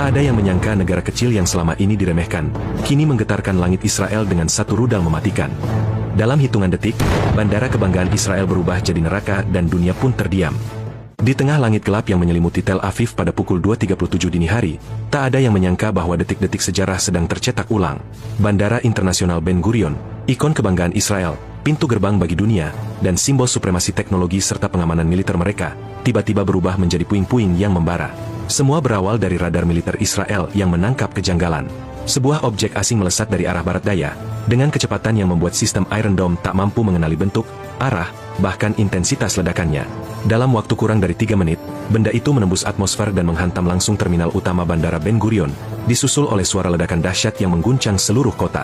Tak ada yang menyangka negara kecil yang selama ini diremehkan, kini menggetarkan langit Israel dengan satu rudal mematikan. Dalam hitungan detik, bandara kebanggaan Israel berubah jadi neraka dan dunia pun terdiam. Di tengah langit gelap yang menyelimuti Tel Aviv pada pukul 2.37 dini hari, tak ada yang menyangka bahwa detik-detik sejarah sedang tercetak ulang. Bandara Internasional Ben Gurion, ikon kebanggaan Israel, pintu gerbang bagi dunia, dan simbol supremasi teknologi serta pengamanan militer mereka, tiba-tiba berubah menjadi puing-puing yang membara. Semua berawal dari radar militer Israel yang menangkap kejanggalan. Sebuah objek asing melesat dari arah barat daya, dengan kecepatan yang membuat sistem Iron Dome tak mampu mengenali bentuk, arah, bahkan intensitas ledakannya. Dalam waktu kurang dari 3 menit, benda itu menembus atmosfer dan menghantam langsung terminal utama Bandara Ben Gurion, disusul oleh suara ledakan dahsyat yang mengguncang seluruh kota.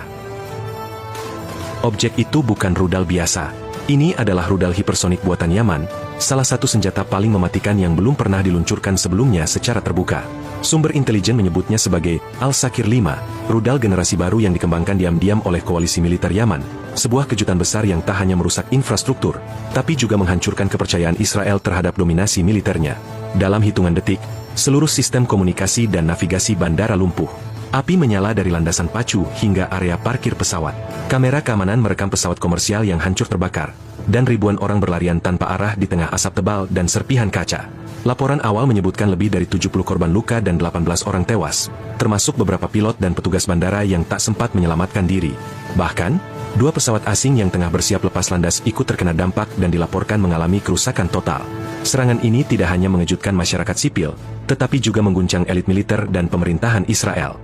Objek itu bukan rudal biasa. Ini adalah rudal hipersonik buatan Yaman, salah satu senjata paling mematikan yang belum pernah diluncurkan sebelumnya secara terbuka. Sumber intelijen menyebutnya sebagai Al-Sakir 5, rudal generasi baru yang dikembangkan diam-diam oleh koalisi militer Yaman, sebuah kejutan besar yang tak hanya merusak infrastruktur, tapi juga menghancurkan kepercayaan Israel terhadap dominasi militernya. Dalam hitungan detik, seluruh sistem komunikasi dan navigasi bandara lumpuh. Api menyala dari landasan pacu hingga area parkir pesawat. Kamera keamanan merekam pesawat komersial yang hancur terbakar, dan ribuan orang berlarian tanpa arah di tengah asap tebal dan serpihan kaca. Laporan awal menyebutkan lebih dari 70 korban luka dan 18 orang tewas, termasuk beberapa pilot dan petugas bandara yang tak sempat menyelamatkan diri. Bahkan, 2 pesawat asing yang tengah bersiap lepas landas ikut terkena dampak dan dilaporkan mengalami kerusakan total. Serangan ini tidak hanya mengejutkan masyarakat sipil, tetapi juga mengguncang elit militer dan pemerintahan Israel.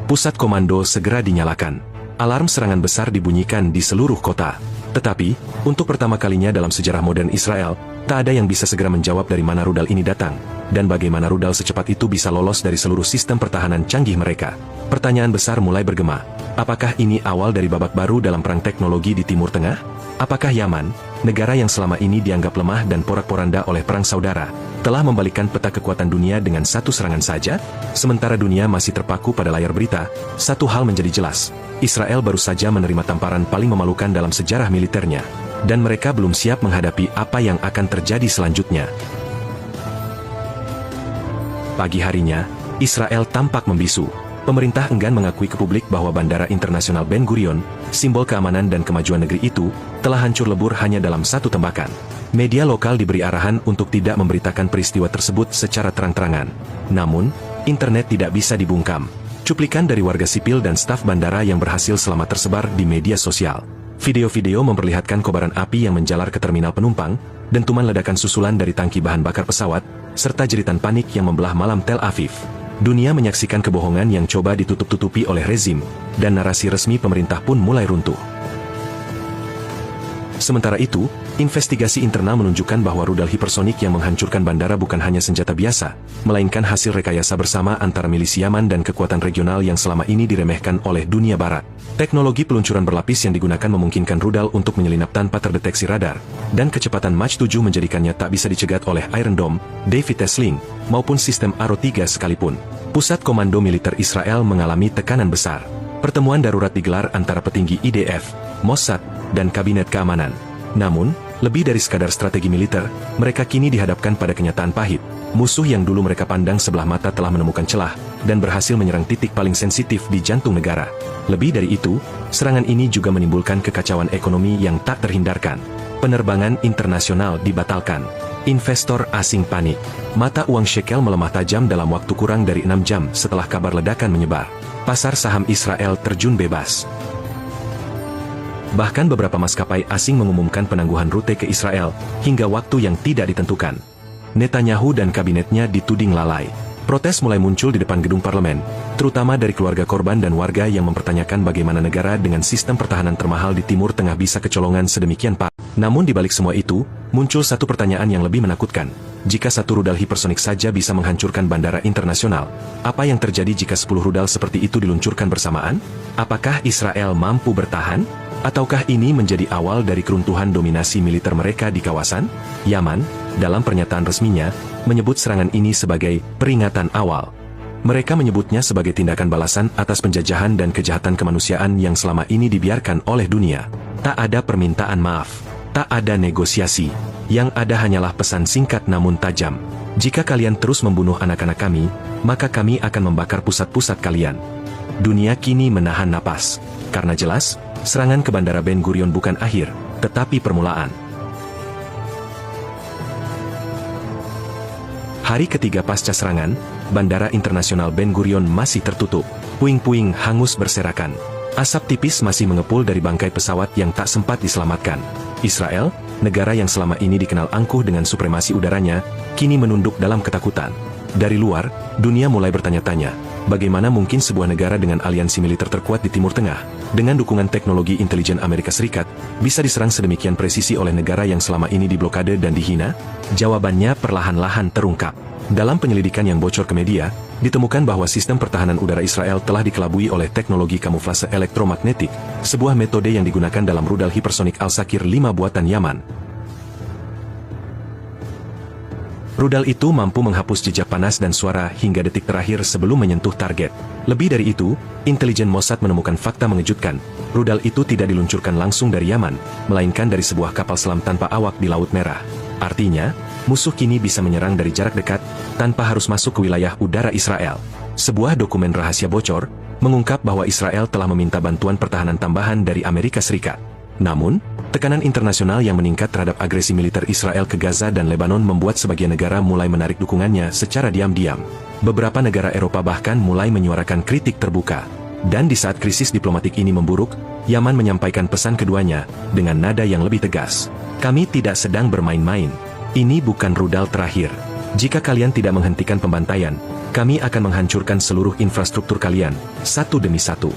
Pusat komando segera dinyalakan. Alarm serangan besar dibunyikan di seluruh kota. Tetapi, untuk pertama kalinya dalam sejarah modern Israel, tak ada yang bisa segera menjawab dari mana rudal ini datang, dan bagaimana rudal secepat itu bisa lolos dari seluruh sistem pertahanan canggih mereka. Pertanyaan besar mulai bergema. Apakah ini awal dari babak baru dalam perang teknologi di Timur Tengah? Apakah Yaman, negara yang selama ini dianggap lemah dan porak-poranda oleh perang saudara, telah membalikkan peta kekuatan dunia dengan satu serangan saja? Sementara dunia masih terpaku pada layar berita, satu hal menjadi jelas. Israel baru saja menerima tamparan paling memalukan dalam sejarah militernya, dan mereka belum siap menghadapi apa yang akan terjadi selanjutnya. Pagi harinya, Israel tampak membisu. Pemerintah enggan mengakui ke publik bahwa Bandara Internasional Ben Gurion, simbol keamanan dan kemajuan negeri itu, telah hancur lebur hanya dalam satu tembakan. Media lokal diberi arahan untuk tidak memberitakan peristiwa tersebut secara terang-terangan. Namun, internet tidak bisa dibungkam. Cuplikan dari warga sipil dan staf bandara yang berhasil selamat tersebar di media sosial. Video-video memperlihatkan kobaran api yang menjalar ke terminal penumpang, dentuman ledakan susulan dari tangki bahan bakar pesawat, serta jeritan panik yang membelah malam Tel Aviv. Dunia menyaksikan kebohongan yang coba ditutup-tutupi oleh rezim, dan narasi resmi pemerintah pun mulai runtuh. Sementara itu, investigasi internal menunjukkan bahwa rudal hipersonik yang menghancurkan bandara bukan hanya senjata biasa, melainkan hasil rekayasa bersama antara milisi Yaman dan kekuatan regional yang selama ini diremehkan oleh dunia barat. Teknologi peluncuran berlapis yang digunakan memungkinkan rudal untuk menyelinap tanpa terdeteksi radar, dan kecepatan Mach 7 menjadikannya tak bisa dicegat oleh Iron Dome, David's Sling, maupun sistem Arrow 3 sekalipun. Pusat Komando Militer Israel mengalami tekanan besar. Pertemuan darurat digelar antara petinggi IDF, Mossad, dan Kabinet Keamanan. Namun, lebih dari sekadar strategi militer, mereka kini dihadapkan pada kenyataan pahit. Musuh yang dulu mereka pandang sebelah mata telah menemukan celah, dan berhasil menyerang titik paling sensitif di jantung negara. Lebih dari itu, serangan ini juga menimbulkan kekacauan ekonomi yang tak terhindarkan. Penerbangan internasional dibatalkan. Investor asing panik. Mata uang shekel melemah tajam dalam waktu kurang dari 6 jam setelah kabar ledakan menyebar. Pasar saham Israel terjun bebas. Bahkan beberapa maskapai asing mengumumkan penangguhan rute ke Israel, hingga waktu yang tidak ditentukan. Netanyahu dan kabinetnya dituding lalai. Protes mulai muncul di depan gedung parlemen, terutama dari keluarga korban dan warga yang mempertanyakan bagaimana negara dengan sistem pertahanan termahal di Timur Tengah bisa kecolongan sedemikian parah. Namun di balik semua itu, muncul satu pertanyaan yang lebih menakutkan. Jika satu rudal hipersonik saja bisa menghancurkan bandara internasional, apa yang terjadi jika 10 rudal seperti itu diluncurkan bersamaan? Apakah Israel mampu bertahan? Ataukah ini menjadi awal dari keruntuhan dominasi militer mereka di kawasan? Yaman, dalam pernyataan resminya, menyebut serangan ini sebagai peringatan awal. Mereka menyebutnya sebagai tindakan balasan atas penjajahan dan kejahatan kemanusiaan yang selama ini dibiarkan oleh dunia. Tak ada permintaan maaf, tak ada negosiasi, yang ada hanyalah pesan singkat namun tajam. Jika kalian terus membunuh anak-anak kami, maka kami akan membakar pusat-pusat kalian. Dunia kini menahan napas. Karena jelas, serangan ke Bandara Ben Gurion bukan akhir, tetapi permulaan. Hari ketiga pasca serangan, Bandara Internasional Ben Gurion masih tertutup. Puing-puing hangus berserakan. Asap tipis masih mengepul dari bangkai pesawat yang tak sempat diselamatkan. Israel, negara yang selama ini dikenal angkuh dengan supremasi udaranya, kini menunduk dalam ketakutan. Dari luar, dunia mulai bertanya-tanya, bagaimana mungkin sebuah negara dengan aliansi militer terkuat di Timur Tengah, dengan dukungan teknologi intelijen Amerika Serikat, bisa diserang sedemikian presisi oleh negara yang selama ini diblokade dan dihina? Jawabannya perlahan-lahan terungkap. Dalam penyelidikan yang bocor ke media, ditemukan bahwa sistem pertahanan udara Israel telah dikelabui oleh teknologi kamuflase elektromagnetik, sebuah metode yang digunakan dalam rudal hipersonik Al-Sakir 5 buatan Yaman. Rudal itu mampu menghapus jejak panas dan suara hingga detik terakhir sebelum menyentuh target. Lebih dari itu, intelijen Mossad menemukan fakta mengejutkan. Rudal itu tidak diluncurkan langsung dari Yaman, melainkan dari sebuah kapal selam tanpa awak di Laut Merah. Artinya, musuh kini bisa menyerang dari jarak dekat, tanpa harus masuk ke wilayah udara Israel. Sebuah dokumen rahasia bocor, mengungkap bahwa Israel telah meminta bantuan pertahanan tambahan dari Amerika Serikat. Namun, tekanan internasional yang meningkat terhadap agresi militer Israel ke Gaza dan Lebanon membuat sebagian negara mulai menarik dukungannya secara diam-diam. Beberapa negara Eropa bahkan mulai menyuarakan kritik terbuka. Dan di saat krisis diplomatik ini memburuk, Yaman menyampaikan pesan keduanya, dengan nada yang lebih tegas. Kami tidak sedang bermain-main. Ini bukan rudal terakhir. Jika kalian tidak menghentikan pembantaian, kami akan menghancurkan seluruh infrastruktur kalian, satu demi satu.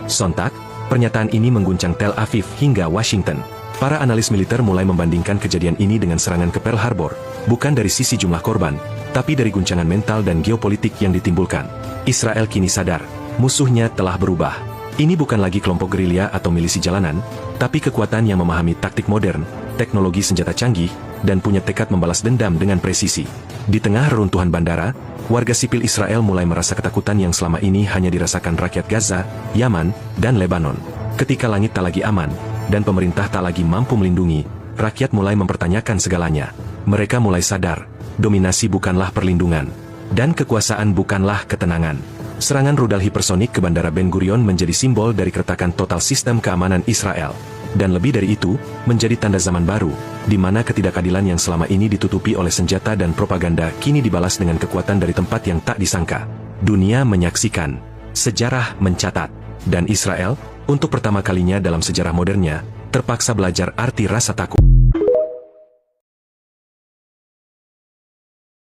Sontak, pernyataan ini mengguncang Tel Aviv hingga Washington. Para analis militer mulai membandingkan kejadian ini dengan serangan ke Pearl Harbor, bukan dari sisi jumlah korban, tapi dari guncangan mental dan geopolitik yang ditimbulkan. Israel kini sadar, musuhnya telah berubah. Ini bukan lagi kelompok gerilya atau milisi jalanan, tapi kekuatan yang memahami taktik modern, teknologi senjata canggih, dan punya tekad membalas dendam dengan presisi. Di tengah reruntuhan bandara, warga sipil Israel mulai merasa ketakutan yang selama ini hanya dirasakan rakyat Gaza, Yaman, dan Lebanon. Ketika langit tak lagi aman, dan pemerintah tak lagi mampu melindungi, rakyat mulai mempertanyakan segalanya. Mereka mulai sadar, dominasi bukanlah perlindungan, dan kekuasaan bukanlah ketenangan. Serangan rudal hipersonik ke Bandara Ben Gurion menjadi simbol dari keretakan total sistem keamanan Israel. Dan lebih dari itu, menjadi tanda zaman baru, di mana ketidakadilan yang selama ini ditutupi oleh senjata dan propaganda kini dibalas dengan kekuatan dari tempat yang tak disangka. Dunia menyaksikan, sejarah mencatat, dan Israel, untuk pertama kalinya dalam sejarah modernnya, terpaksa belajar arti rasa takut.